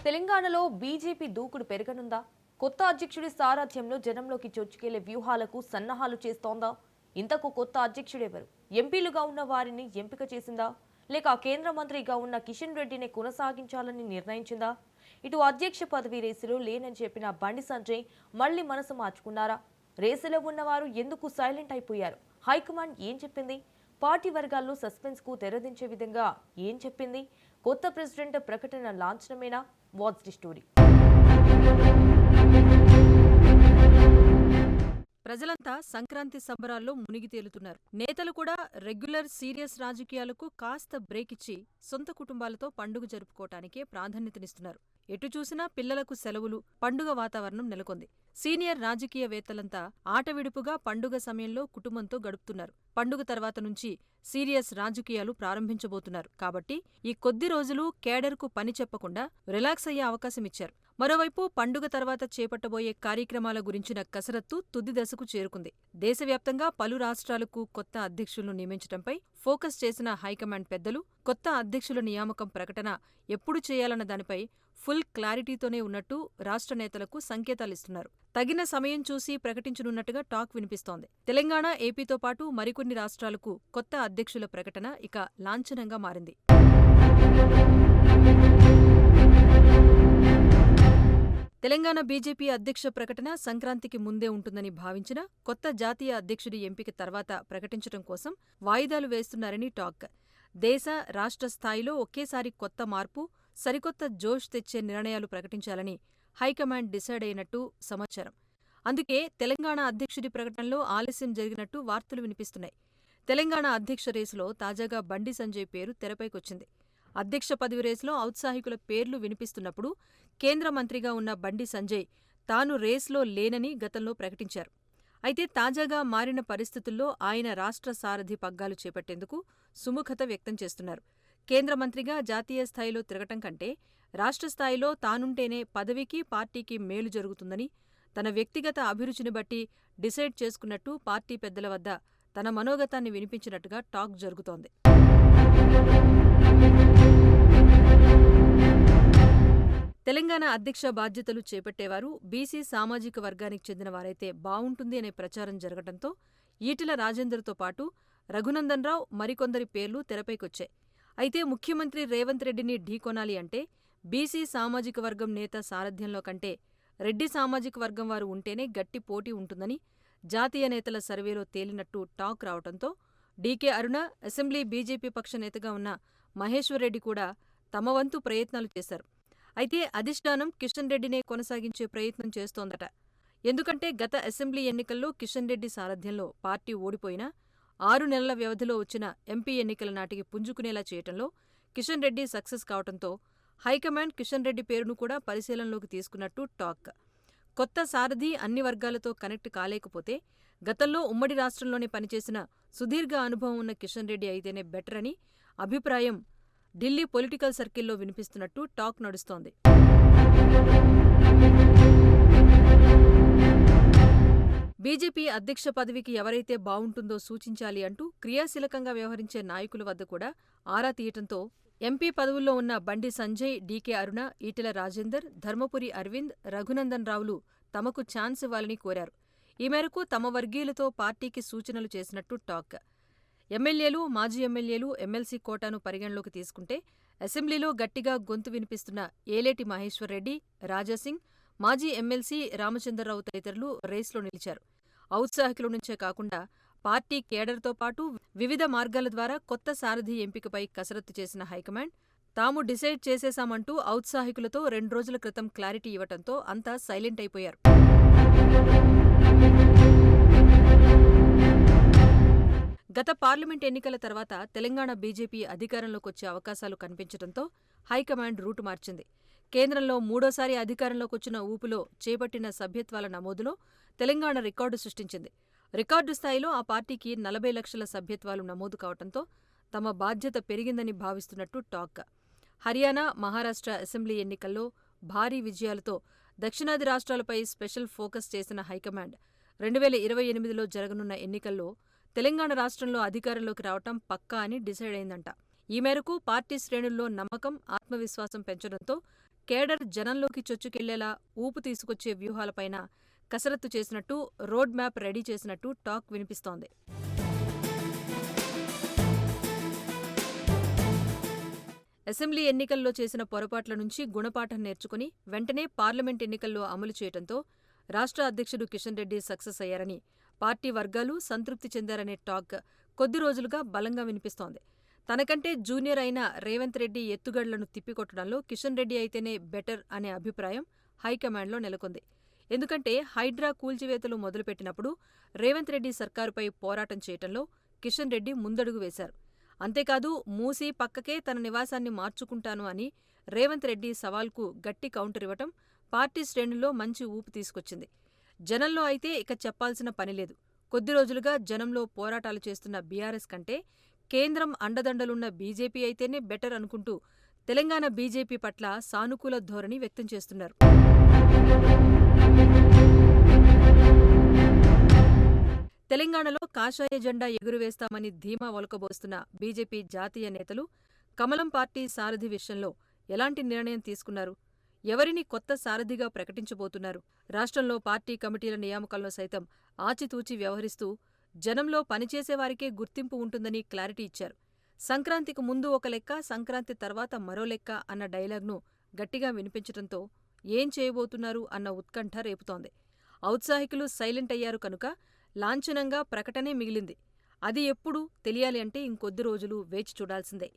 తెలంగాణలో బీజేపీ దూకుడు పెరగనుందా? కొత్త అధ్యక్షుడి సారథ్యంలో జనంలోకి చొచ్చుకెళ్లే వ్యూహాలకు సన్నాహాలు చేస్తోందా? ఇంతకు కొత్త అధ్యక్షుడెవరు? ఎంపీలుగా ఉన్న వారిని ఎంపిక చేసిందా? లేక కేంద్ర మంత్రిగా ఉన్న కిషన్ రెడ్డిని కొనసాగించాలని నిర్ణయించిందా? ఇటు అధ్యక్ష పదవి రేసులో లేనని చెప్పిన బండి సంజయ్ మళ్లీ మనసు మార్చుకున్నారా? రేసులో ఉన్నవారు ఎందుకు సైలెంట్ అయిపోయారు? హైకమాండ్ ఏం చెప్పింది? పార్టీ వర్గాల్లో సస్పెన్స్ కు తెరదించే విధంగా ఏం చెప్పింది? కొత్త ప్రెసిడెంట్ ప్రకటన లాంఛనమేనా? What's the story? ప్రజలంతా సంక్రాంతి సంబరాల్లో మునిగి తేలుతున్నారు. నేతలు కూడా రెగ్యులర్ సీరియస్ రాజకీయాలకు కాస్త బ్రేక్ ఇచ్చి సొంత కుటుంబాలతో పండుగ జరుపుకోవటానికే ప్రాధాన్యతనిస్తున్నారు. ఎటు చూసినా పిల్లలకు సెలవులు, పండుగ వాతావరణం నెలకొంది. సీనియర్ రాజకీయవేత్తలంతా ఆటవిడుపుగా పండుగ సమయంలో కుటుంబంతో గడుపుతున్నారు. పండుగ తర్వాత నుంచి సీరియస్ రాజకీయాలు ప్రారంభించబోతున్నారు. కాబట్టి ఈ కొద్ది రోజులు కేడర్కు పని చెప్పకుండా రిలాక్స్ అయ్యే అవకాశమిచ్చారు. మరోవైపు పండుగ తర్వాత చేపట్టబోయే కార్యక్రమాల గురించిన కసరత్తు తుది దశకు చేరుకుంది. దేశవ్యాప్తంగా పలు రాష్ట్రాలకు కొత్త అధ్యక్షులను నియమించడంపై ఫోకస్ చేసిన హైకమాండ్ పెద్దలు కొత్త అధ్యక్షుల నియామకం ప్రకటన ఎప్పుడు చేయాలన్న దానిపై ఫుల్ క్లారిటీతోనే ఉన్నట్టు రాష్ట్ర నేతలకు సంకేతాలిస్తున్నారు. తగిన సమయం చూసి ప్రకటించనున్నట్టుగా టాక్ వినిపిస్తోంది. తెలంగాణ, ఏపీతో పాటు మరికొన్ని రాష్ట్రాలకు కొత్త అధ్యక్షుల ప్రకటన ఇక లాంఛనంగా మారింది. తెలంగాణ బీజేపీ అధ్యక్ష ప్రకటన సంక్రాంతికి ముందే ఉంటుందని భావించిన కొత్త జాతీయ అధ్యక్షుడి ఎంపిక తర్వాత ప్రకటించడం కోసం వాయిదాలు వేస్తున్నారని టాక్. దేశ, రాష్ట్ర స్థాయిలో ఒకేసారి కొత్త మార్పు, సరికొత్త జోష్ తెచ్చే నిర్ణయాలు ప్రకటించాలని హైకమాండ్ డిసైడ్ అయినట్టు సమాచారం. అందుకే తెలంగాణ అధ్యక్షుడి ప్రకటనలో ఆలస్యం జరిగినట్టు వార్తలు వినిపిస్తున్నాయి. తెలంగాణ అధ్యక్ష రేసులో తాజాగా బండి సంజయ్ పేరు తెరపైకొచ్చింది. అధ్యక్ష పదవి రేసులో ఔత్సాహికుల పేర్లు వినిపిస్తున్నప్పుడు కేంద్ర మంత్రిగా ఉన్న బండి సంజయ్ తాను రేస్లో లేనని గతంలో ప్రకటించారు. అయితే తాజాగా మారిన పరిస్థితుల్లో ఆయన రాష్ట్ర సారథి పగ్గాలు చేపట్టేందుకు సుముఖత వ్యక్తం చేస్తున్నారు. కేంద్ర మంత్రిగా జాతీయ స్థాయిలో తిరగటం కంటే రాష్ట్ర స్థాయిలో తానుంటేనే పదవికి, పార్టీకి మేలు జరుగుతుందని తన వ్యక్తిగత అభిరుచిని బట్టి డిసైడ్ చేసుకున్నట్టు పార్టీ పెద్దల వద్ద తన మనోగతాన్ని వినిపించినట్టుగా టాక్ జరుగుతోంది. తెలంగాణ అధ్యక్ష బాధ్యతలు చేపట్టేవారు బీసీ సామాజిక వర్గానికి చెందిన వారైతే బావుంటుంది అనే ప్రచారం జరగడంతో ఈటెల రాజేందర్తో పాటు రఘునందన్ రావు, మరికొందరి పేర్లు తెరపైకొచ్చాయి. అయితే ముఖ్యమంత్రి రేవంత్ రెడ్డిని ఢీకొనాలి అంటే బీసీ సామాజిక వర్గం నేత సారథ్యంలో కంటే రెడ్డి సామాజిక వర్గం వారు ఉంటేనే గట్టి పోటీ ఉంటుందని జాతీయ నేతల సర్వేలో తేలినట్టు టాక్ రావడంతో డీకే అరుణ, అసెంబ్లీ బీజేపీ పక్ష నేతగా ఉన్న మహేశ్వర్ రెడ్డి కూడా తమ వంతు ప్రయత్నాలు చేశారు. అయితే అధిష్టానం కిషన్ రెడ్డినే కొనసాగించే ప్రయత్నం చేస్తోందట. ఎందుకంటే గత అసెంబ్లీ ఎన్నికల్లో కిషన్ రెడ్డి సారథ్యంలో పార్టీ ఓడిపోయినా 6 నెలల వ్యవధిలో వచ్చిన ఎంపీ ఎన్నికల నాటికి పుంజుకునేలా చేయటంలో కిషన్ రెడ్డి సక్సెస్ కావటంతో హైకమాండ్ కిషన్ రెడ్డి పేరును కూడా పరిశీలనలోకి తీసుకున్నట్టు టాక్. కొత్త సారథి అన్ని వర్గాలతో కనెక్ట్ కాలేకపోతే గతంలో ఉమ్మడి రాష్ట్రంలోనే పనిచేసిన సుదీర్ఘ అనుభవం ఉన్న కిషన్ రెడ్డి అయితేనే బెటర్ అని అభిప్రాయం ఢిల్లీ పొలిటికల్ సర్కిల్లో వినిపిస్తున్నట్టు టాక్ నడుస్తోంది. బీజేపీ అధ్యక్ష పదవికి ఎవరైతే బావుంటుందో సూచించాలి అంటూ క్రియాశీలకంగా వ్యవహరించే నాయకుల వద్ద కూడా ఆరా తీయటంతో ఎంపీ పదవుల్లో ఉన్న బండి సంజయ్, డీకే అరుణ, ఈటెల రాజేందర్, ధర్మపురి అరవింద్, రఘునందన్ రావులు తమకు ఛాన్స్ ఇవ్వాలని కోరారు. ఈ మేరకు తమ వర్గీయులతో పార్టీకి సూచనలు చేసినట్టు టాక్. ఎమ్మెల్యేలు, మాజీ ఎమ్మెల్యేలు, ఎమ్మెల్సీ కోటాను పరిగణలోకి తీసుకుంటే అసెంబ్లీలో గట్టిగా గొంతు వినిపిస్తున్న ఏలేటి మహేశ్వర్ రెడ్డి, రాజాసింగ్, మాజీ ఎమ్మెల్సీ రామచంద్రరావు తదితరులు రేస్లో నిలిచారు. ఔత్సాహికుల నుంచే కాకుండా పార్టీ కేడర్తో పాటు వివిధ మార్గాల ద్వారా కొత్త సారథి ఎంపికపై కసరత్తు చేసిన హైకమాండ్ తాము డిసైడ్ చేసేశామంటూ ఔత్సాహికులతో 2 రోజుల క్రితం క్లారిటీ ఇవ్వటంతో అంతా సైలెంట్ అయిపోయారు. గత పార్లమెంట్ ఎన్నికల తర్వాత తెలంగాణ బీజేపీ అధికారంలోకొచ్చే అవకాశాలు కనిపించడంతో హైకమాండ్ రూటు మార్చింది. కేంద్రంలో మూడోసారి అధికారంలోకొచ్చిన ఊపులో చేపట్టిన సభ్యత్వాల నమోదులో తెలంగాణ రికార్డు సృష్టించింది. రికార్డు స్థాయిలో ఆ పార్టీకి 40 లక్షల సభ్యత్వాలు నమోదు కావడంతో తమ బాధ్యత పెరిగిందని భావిస్తున్నట్టు టాక్. హర్యానా, మహారాష్ట్ర అసెంబ్లీ ఎన్నికల్లో భారీ విజయాలతో దక్షిణాది రాష్ట్రాలపై స్పెషల్ ఫోకస్ చేసిన హైకమాండ్ 2028లో జరగనున్న ఎన్నికల్లో తెలంగాణ రాష్ట్రంలో అధికారంలోకి రావటం పక్కా అని డిసైడ్ అయిందంట. ఈ మేరకు పార్టీ శ్రేణుల్లో నమ్మకం, ఆత్మవిశ్వాసం పెంచడంతో కేడర్ జనంలోకి చొచ్చుకెళ్లేలా ఊపు తీసుకొచ్చే వ్యూహాలపైన కసరత్తు చేసినట్టు, రోడ్ మ్యాప్ రెడీ చేసినట్టు టాక్ వినిపిస్తోంది. అసెంబ్లీ ఎన్నికల్లో చేసిన పొరపాట్ల నుంచి గుణపాఠం నేర్చుకుని వెంటనే పార్లమెంట్ ఎన్నికల్లో అమలు చేయడంతో రాష్ట్ర అధ్యక్షుడు కిషన్ రెడ్డి సక్సెస్ అయ్యారని పార్టీ వర్గాలు సంతృప్తి చెందారనే టాక్ కొద్ది రోజులుగా బలంగా వినిపిస్తోంది. తనకంటే జూనియర్ అయిన రేవంత్ రెడ్డి ఎత్తుగడలను తిప్పికొట్టడంలో కిషన్ రెడ్డి అయితేనే బెటర్ అనే అభిప్రాయం హైకమాండ్లో నెలకొంది. ఎందుకంటే హైడ్రా కూల్చివేతలు మొదలుపెట్టినప్పుడు రేవంత్ రెడ్డి సర్కారుపై పోరాటం చేయటంలో కిషన్ రెడ్డి ముందడుగు వేశారు. అంతేకాదు మూసి పక్కకే తన నివాసాన్ని మార్చుకుంటాను అని రేవంత్ రెడ్డి సవాల్కు గట్టి కౌంటర్ ఇవ్వటం పార్టీ శ్రేణుల్లో మంచి ఊపు తీసుకొచ్చింది. జనంలో అయితే ఇక చెప్పాల్సిన పనిలేదు. కొద్ది రోజులుగా జనంలో పోరాటాలు చేస్తున్న బీఆర్ఎస్ కంటే కేంద్రం అండదండలున్న బీజేపీ అయితేనే బెటర్ అనుకుంటూ తెలంగాణ బీజేపీ పట్ల సానుకూల ధోరణి వ్యక్తం చేస్తున్నారు. తెలంగాణలో కాషాయ జెండా ఎగురవేస్తామని ధీమా ఒలకబోస్తున్న బీజేపీ జాతీయ నేతలు కమలం పార్టీ సారథి విషయంలో ఎలాంటి నిర్ణయం తీసుకున్నారు? ఎవరిని కొత్త సారథిగా ప్రకటించబోతున్నారు? రాష్ట్రంలో పార్టీ కమిటీల నియామకంలో సైతం ఆచితూచి వ్యవహరిస్తూ జనంలో పనిచేసేవారికే గుర్తింపు ఉంటుందని క్లారిటీ ఇచ్చారు. సంక్రాంతికి ముందు ఒక లెక్క, సంక్రాంతి తర్వాత మరో లెక్క అన్న డైలాగ్ను గట్టిగా వినిపించడంతో ఏం చేయబోతున్నారు అన్న ఉత్కంఠ రేపుతోంది. ఔత్సాహికులు సైలెంట్ అయ్యారు కనుక లాంఛనంగా ప్రకటనే మిగిలింది. అది ఎప్పుడు తెలియాలి అంటే ఇంకొద్ది రోజులు వేచి చూడాల్సిందే.